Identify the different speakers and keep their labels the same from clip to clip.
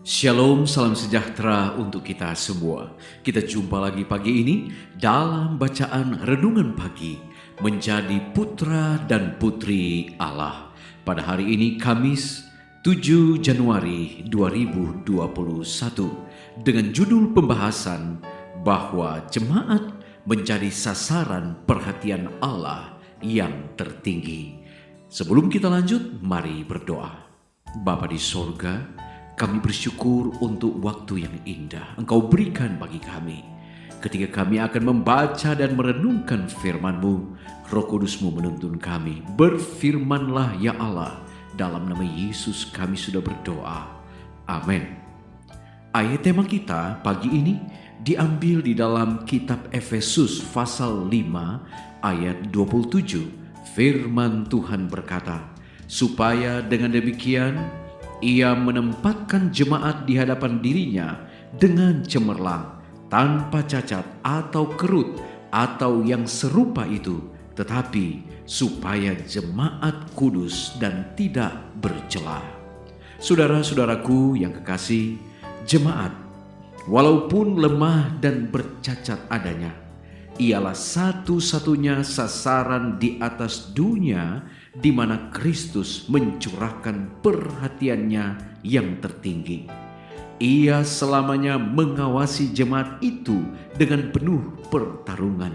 Speaker 1: Shalom, salam sejahtera untuk kita semua. Kita jumpa lagi pagi ini dalam bacaan renungan pagi menjadi putra dan putri Allah. Pada hari ini Kamis 7 Januari 2021 dengan judul pembahasan bahwa jemaat menjadi sasaran perhatian Allah yang tertinggi. Sebelum kita lanjut, mari berdoa. Bapa di sorga, kami bersyukur untuk waktu yang indah Engkau berikan bagi kami. Ketika kami akan membaca dan merenungkan firman-Mu, Roh Kudus-Mu menuntun kami. Berfirmanlah ya Allah, dalam nama Yesus kami sudah berdoa. Amin. Ayat tema kita pagi ini diambil di dalam kitab Efesus pasal 5 ayat 27. Firman Tuhan berkata, supaya dengan demikian Ia menempatkan jemaat di hadapan dirinya dengan cemerlang, tanpa cacat atau kerut atau yang serupa itu, tetapi supaya jemaat kudus dan tidak bercela. Saudara-saudaraku yang kekasih, jemaat walaupun lemah dan bercacat adanya, ialah satu-satunya sasaran di atas dunia di mana Kristus mencurahkan perhatiannya yang tertinggi. Ia selamanya mengawasi jemaat itu dengan penuh pertarungan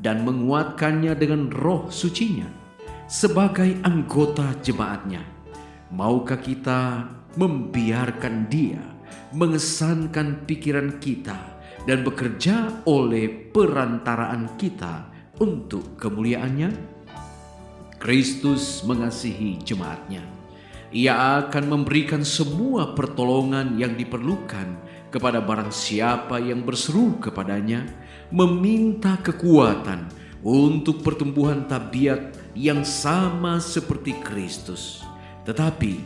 Speaker 1: dan menguatkannya dengan Roh Sucinya sebagai anggota jemaatnya. Maukah kita membiarkan Dia mengesankan pikiran kita dan bekerja oleh perantaraan kita untuk kemuliaan-Nya? Kristus mengasihi jemaatnya. Ia akan memberikan semua pertolongan yang diperlukan kepada barang siapa yang berseru kepadanya, meminta kekuatan untuk pertumbuhan tabiat yang sama seperti Kristus. Tetapi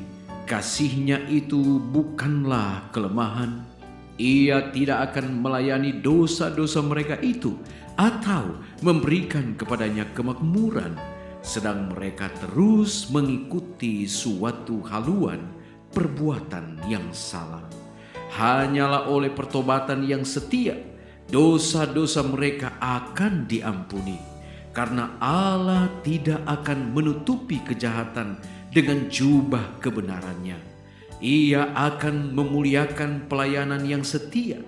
Speaker 1: kasih-Nya itu bukanlah kelemahan. Ia tidak akan melayani dosa-dosa mereka itu atau memberikan kepadanya kemakmuran, sedang mereka terus mengikuti suatu haluan perbuatan yang salah. Hanyalah oleh pertobatan yang setia, dosa-dosa mereka akan diampuni, karena Allah tidak akan menutupi kejahatan dengan jubah kebenarannya. Ia akan memuliakan pelayanan yang setia.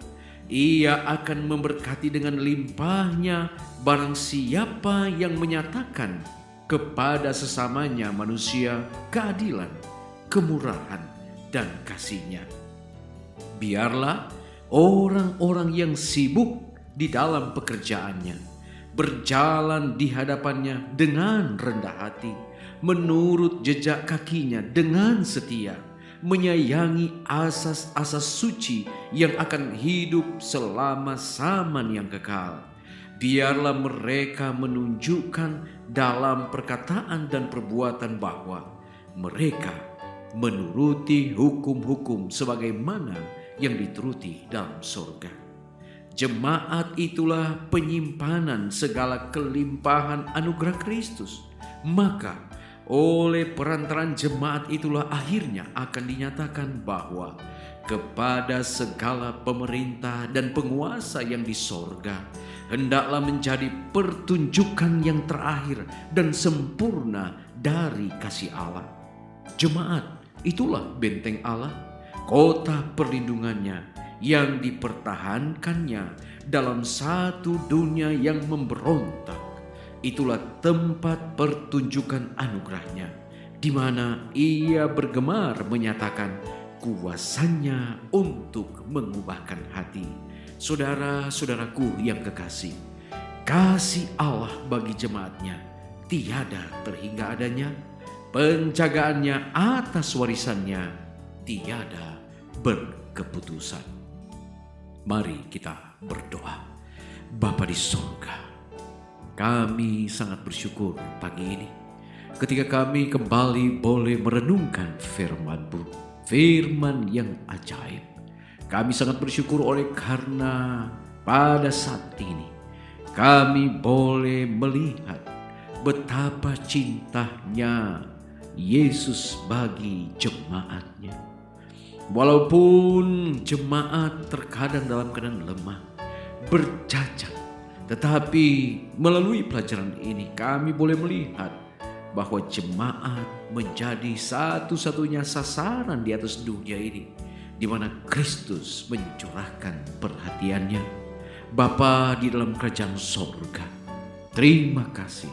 Speaker 1: Ia akan memberkati dengan limpahnya barang siapa yang menyatakan kepada sesamanya manusia keadilan, kemurahan, dan kasih-Nya. Biarlah orang-orang yang sibuk di dalam pekerjaannya berjalan di hadapannya dengan rendah hati, menurut jejak kaki-Nya dengan setia, menyayangi asas-asas suci yang akan hidup selama zaman yang kekal. Biarlah mereka menunjukkan dalam perkataan dan perbuatan bahwa mereka menuruti hukum-hukum sebagaimana yang dituruti dalam surga. Jemaat itulah penyimpanan segala kelimpahan anugerah Kristus. Maka oleh perantaraan jemaat itulah akhirnya akan dinyatakan bahwa kepada segala pemerintah dan penguasa yang di sorga hendaklah menjadi pertunjukan yang terakhir dan sempurna dari kasih Allah. Jemaat itulah benteng Allah, kota perlindungannya yang dipertahankannya dalam satu dunia yang memberontak. Itulah tempat pertunjukan anugerahnya, di mana Ia bergemar menyatakan kuasanya untuk mengubahkan hati. Saudara-saudaraku yang kekasih, kasih Allah bagi jemaatnya tiada terhingga adanya, penjagaannya atas warisannya tiada berkeputusan. Mari kita berdoa. Bapa di surga, kami sangat bersyukur pagi ini ketika kami kembali boleh merenungkan firman-Mu, firman yang ajaib. Kami sangat bersyukur oleh karena pada saat ini kami boleh melihat betapa cintanya Yesus bagi jemaatnya. Walaupun jemaat terkadang dalam keadaan lemah, bercacat, tetapi melalui pelajaran ini kami boleh melihat bahwa jemaat menjadi satu-satunya sasaran di atas dunia ini, di mana Kristus mencurahkan perhatiannya. Bapa di dalam kerajaan sorga, terima kasih.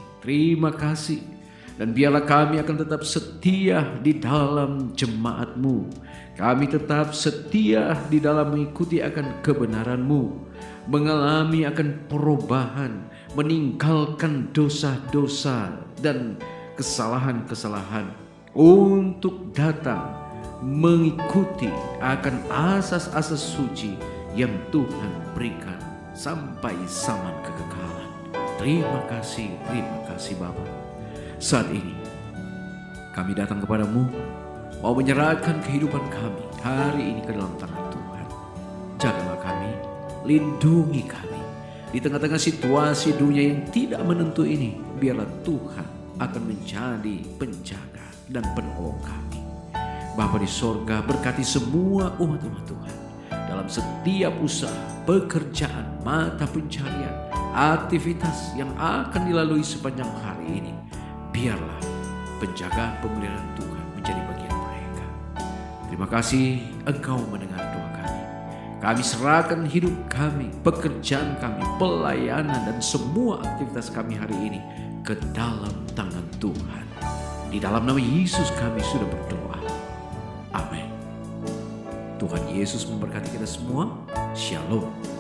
Speaker 1: Dan biarlah kami akan tetap setia di dalam jemaat-Mu. Kami tetap setia di dalam mengikuti akan kebenaran-Mu, mengalami akan perubahan, meninggalkan dosa-dosa dan kesalahan-kesalahan untuk datang mengikuti akan asas-asas suci yang Tuhan berikan sampai zaman kekekalan. Terima kasih Bapa. Saat ini kami datang kepadamu, mau menyerahkan kehidupan kami hari ini ke dalam tangan Tuhan. Jagalah kami, lindungi kami di tengah-tengah situasi dunia yang tidak menentu ini. Biarlah Tuhan akan menjadi penjaga dan penolong kami. Bapa di sorga, berkati semua umat-umat Tuhan dalam setiap usaha, pekerjaan, mata pencarian, aktivitas yang akan dilalui sepanjang hari ini. Biarlah penjagaan pemeliharaan Tuhan menjadi bagian mereka. Terima kasih Engkau mendengar doa kami. Kami serahkan hidup kami, pekerjaan kami, pelayanan dan semua aktivitas kami hari ini ke dalam tangan Tuhan. Di dalam nama Yesus kami sudah berdoa. Amin. Tuhan Yesus memberkati kita semua. Shalom.